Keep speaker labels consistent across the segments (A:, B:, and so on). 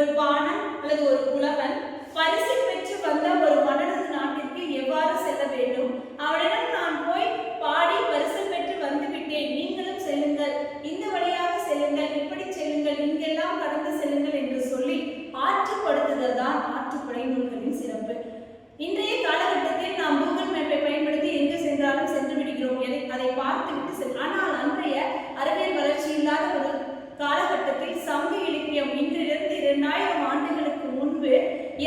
A: ஒரு பாணன் அல்லது ஒரு புலவன் பரிசு பெற்று வந்த ஒரு மன்னனது நாட்டிற்கு எவ்வாறு செல்ல வேண்டும், அவனிடம் நான் போய் பாடி பரிசு பெற்று வந்து விட்டேன், நீங்களும் செல்லுங்கள், இந்த வழியாக செல்லுங்கள், இப்படி செல்லுங்கள், இங்கெல்லாம் கடந்து செல்லுங்கள் என்று சொல்லி ஆற்றுப்படுத்துதல் தான் ஆற்றுப்படை நூல்களின் சிறப்பு. இன்றைய காலகட்டத்தில் நாம் கூகுள் மேப்பை பயன்படுத்தி எங்கு சென்றாலும் சென்று விடுகிறோம், அதை பார்த்துவிட்டு ஆனால் அன்றைய அறிவியல் வளர்ச்சி இல்லாத ஒரு காலகட்டத்தில் சங்க இலக்கியம் இன்றிலிருந்து 2000 ஆண்டுகளுக்கு முன்பு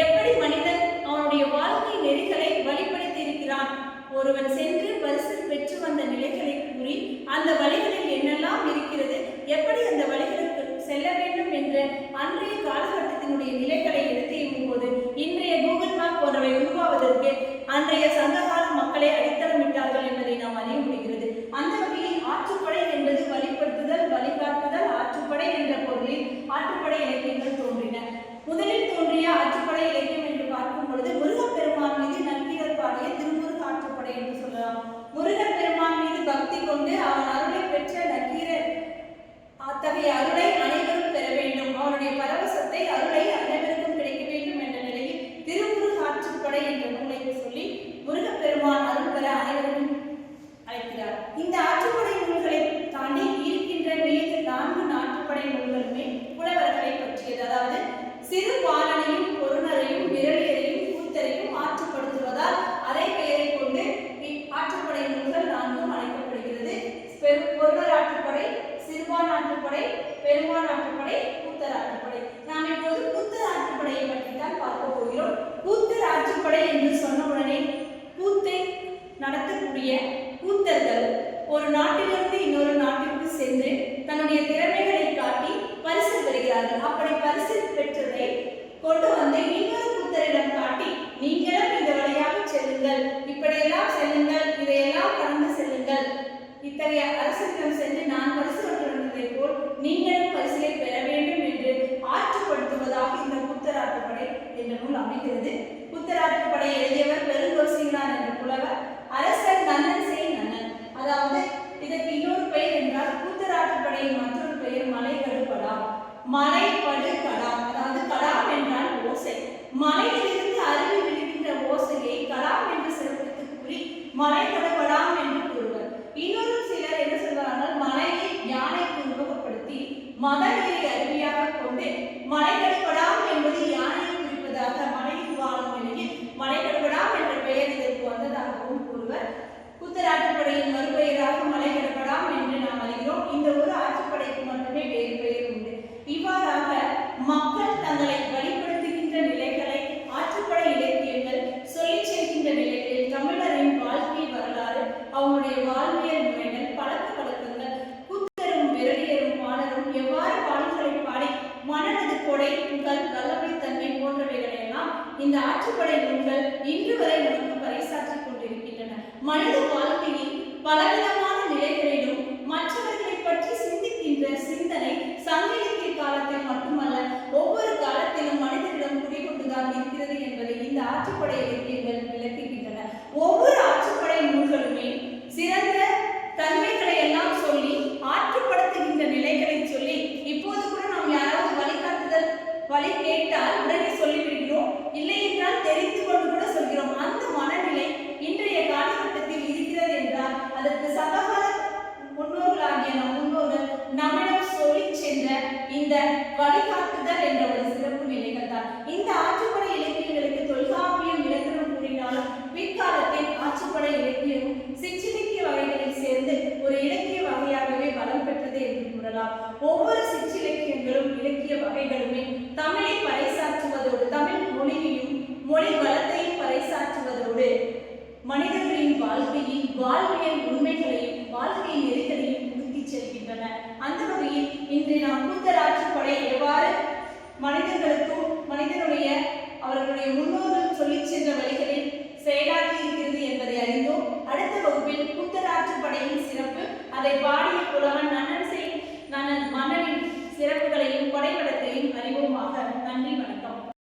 A: எப்படி மனிதன் அவனுடைய வாழ்க்கை நெறிகளை வழிபடுத்தி இருக்கிறான், ஒருவன் சென்று பரிசு பெற்று வந்த நிலைகளை கூறி அந்த வழிகளில் என்னெல்லாம் இருக்கிறது, எப்படி அந்த வழிகளுக்கு செல்ல வேண்டும் என்ற அன்றைய காலகட்டத்தினுடைய நிலைகளை எடுத்து போது இன்றைய கூகுள் மேப் போன்றவை உருவாவதற்கு அன்றைய சங்ககால மக்களை அடித்தளமிட்டார்கள் என்பதை நாம் அறிய முடிகிறது. அந்த வகையில் ஆற்றுப்படை என்பது வழிபடுத்துதல், வழிகாட்டுதல், ஆற்றுப்படை என்ற பொருளில் ஆற்றுப்படை இலக்கியங்கள் தோன்றின. முதலில் தோன்றிய ஆற்றுப்படை இலக்கியம் என்று பார்க்கும் பொழுது முருகப்பெருமான் மீது நக்கீரர் பாடிய திருமுருக ஆற்றுப்படை என்று சொல்லலாம். முருகப்பெருமான் மீது பக்தி கொண்டு அவன் அருளை பெற்ற நக்கீரர் அத்தகைய அருளை அனைவரும் பெற வேண்டும், அவனுடைய பரவசத்தை அருளை அனைவருக்கும் கிடைக்க வேண்டும் என்ற நிலையில் திருமுருக ஆற்றுப்படை என்ற நூலை சொல்லி முருகப்பெருமான் அருள் பெற அனைவரும் அழைக்கிறார். இந்த ஆற்றுப்படை நூல்களை தாண்டி இருக்கின்ற மீது 4 ஆற்றுப்படை நூல்களுமே புலவர்களை பற்றியது. அதாவது சிறு பாலனையும் பொருணரையும் விரலியரையும் கூத்தரையும் ஆற்றுப்படுத்துவதால் அதே பெயரை கொண்டு ஆற்றுப்படை நூல்கள் 4 அழைக்கப்படுகிறது. பொருணர் ஆற்றுப்படை, சிறுபான் ஆற்றுப்படை, பெரும்பான் ஆற்றுப்படை, கூத்தர் ஆற்றுப்படை. நாம் இப்போது கூத்தர் ஆற்றுப்படையை பற்றி தான் பார்க்க போகிறோம். கூத்தர் ஆற்றுப்படை என்று சொன்ன உடனே கூத்தை நடத்தக்கூடிய கூத்தர்கள் ஒரு நாட்டிலிருந்து இன்னொரு நாட்டிற்கு சென்று தன்னுடைய திறமைகளை காட்டி பரிசு பெறுகிறார்கள். அப்படி பரிசு பெற்றதை கொண்டு வந்து இன்னொரு கூத்தரிடம் காட்டி நீங்களும் இந்த வழியாக செல்லுங்கள், இப்படியெல்லாம் செல்லுங்கள், இதையெல்லாம் கடந்து செல்லுங்கள், இத்தகைய அரசிடம் சென்று நான் பரிசு பெற்றதை போல் நீங்களும் பரிசிலை பெற வேண்டும் என்று ஆற்றுப்படுத்துவதாக இந்த கூத்தராற்றுப்படை என்ற நூல் அமைகிறது. கூத்தராற்றுப்படை எழுதியவர் பெருங்கொசிங்கனார் என்ற புலவர். அரசர் நன்னன் செய் நன்னன், அதாவது இதற்கு இன்னொரு பெயர் என்றால் கூத்தராற்றுப்படையின் மற்றொரு பெயர் மலைகடுபடாம். மலைபடு கடாம், அதாவது கடாம் என்றால் ஓசை. மலையிலிருந்து அருவி விழுகின்ற ஓசையை கடாம் என்று சிறப்பித்து கூறி மலைகடுபடாம் என்று கூறுவர். இன்னொரு சிலர் என்ன சொல்வார்கள், மலையை யானைக்கு உருவகப்படுத்தி மதநீரை அருவியாக கொண்டு மலைகடுபடாம் என்பது யானையை குறிப்பதாக மலையில் வாழும் நிலையில் மலைகடுபடாம் என்ற பெயர் இதற்கு வந்ததாகவும் கூறுவர். கூத்தராற்றுப்படையின் மறுபெயராக மலைகடுபடாம் என்று நாம் அறிகிறோம். இந்த ஒரு ஆற்றுப்படைக்கு மட்டுமே வேறு பெயர் உண்டு. இவ்வாறாக மக்கள் தங்களை வழிபடுத்துகின்ற நிலைகளை ஆற்றுப்படை இலக்கியங்கள் சொல்லி செல்கின்ற நிலைகளில் தமிழரின் வாழ்க்கை வரலாறு, அவங்களுடைய வாழ்வியல் முறைகள், பழக்க வழக்கங்கள், கூத்தரும் விரலியரும் பாடலும் எவ்வாறு பாடல்களை பாடி மனநது கொடை, புகழ், வல்லமை தன்மை போன்றவைகளை எல்லாம் இந்த ஆற்றுப்படை நூல்கள் இன்று வரை நமக்கு பறைசாற்றிக் கொண்டிருக்கின்றன. மனித வாழ்க்கையில் பலவிதமான நிலைகளிலும் மற்றவர்களை பற்றி சிந்திக்கின்ற சிந்தனை சங்க இலக்கிய காலத்தில் மட்டுமல்ல, ஒவ்வொரு காலத்திலும் மனிதனிடம் குடிகொண்டுதான் இருக்கிறது என்பதை இந்த ஆற்றுப்படை இலக்கியங்கள் விளக்குகின்றன. ஒவ்வொரு ஆற்றுப்படை நூல்களுமே சிறந்த தன்மைகளை எல்லாம் சொல்லி ஆற்றுப்படுத்துகின்ற நிலைகளை சொல்லி, இப்போது கூட நாம் யாராவது வழிகாட்டுதல் வழி கேட்டால் உடனே சொல்லிவிடுகிறோம், இல்லை என்றால் தெரிந்து கொண்டு கூட சொல்கிறோம். அந்த மனநிலை இன்றைய காலகட்டத்தில் இருக்கிறது என்றால் அதற்கு சககால முன்னோர்களாகிய நம் முன்னோர்கள் நம்மிடம் சொல்லி சென்ற இந்த வழிகாட்டுதல் என்ற ஒரு சிறப்பு நிலைகள் தான். இந்த ஆற்றுப்படை இலக்கியங்களுக்கு தொல்காப்பியம் இலக்கணம் கூறினாலும் பிற்காலத்தில் ஆற்றுப்படை இலக்கியமும் சிற்றிலக்கிய வகைகளில் சேர்ந்து ஒரு இலக்கிய வகையாகவே வளம் பெற்றது என்று கூறலாம். ஒவ்வொரு சிற்றிலக்கியங்களும் இலக்கிய வகைகளுமே தமிழை பறைசாற்றுவதோடு, தமிழ் மொழியையும் மொழி வளத்தையும் பறைசாற்றுவதோடு மனிதர்களின் வாழ்க்கையில் வாழ்வியல் உண்மைகளையும் வாழ்க்கை நெறிகளையும் உறுத்தி செல்கின்றன. அந்த வகையில் இன்று நாம் கூத்தராற்றுப்படை எவ்வாறு மனிதர்களுக்கும் மனிதனுடைய அவர்களுடைய முன்னோர்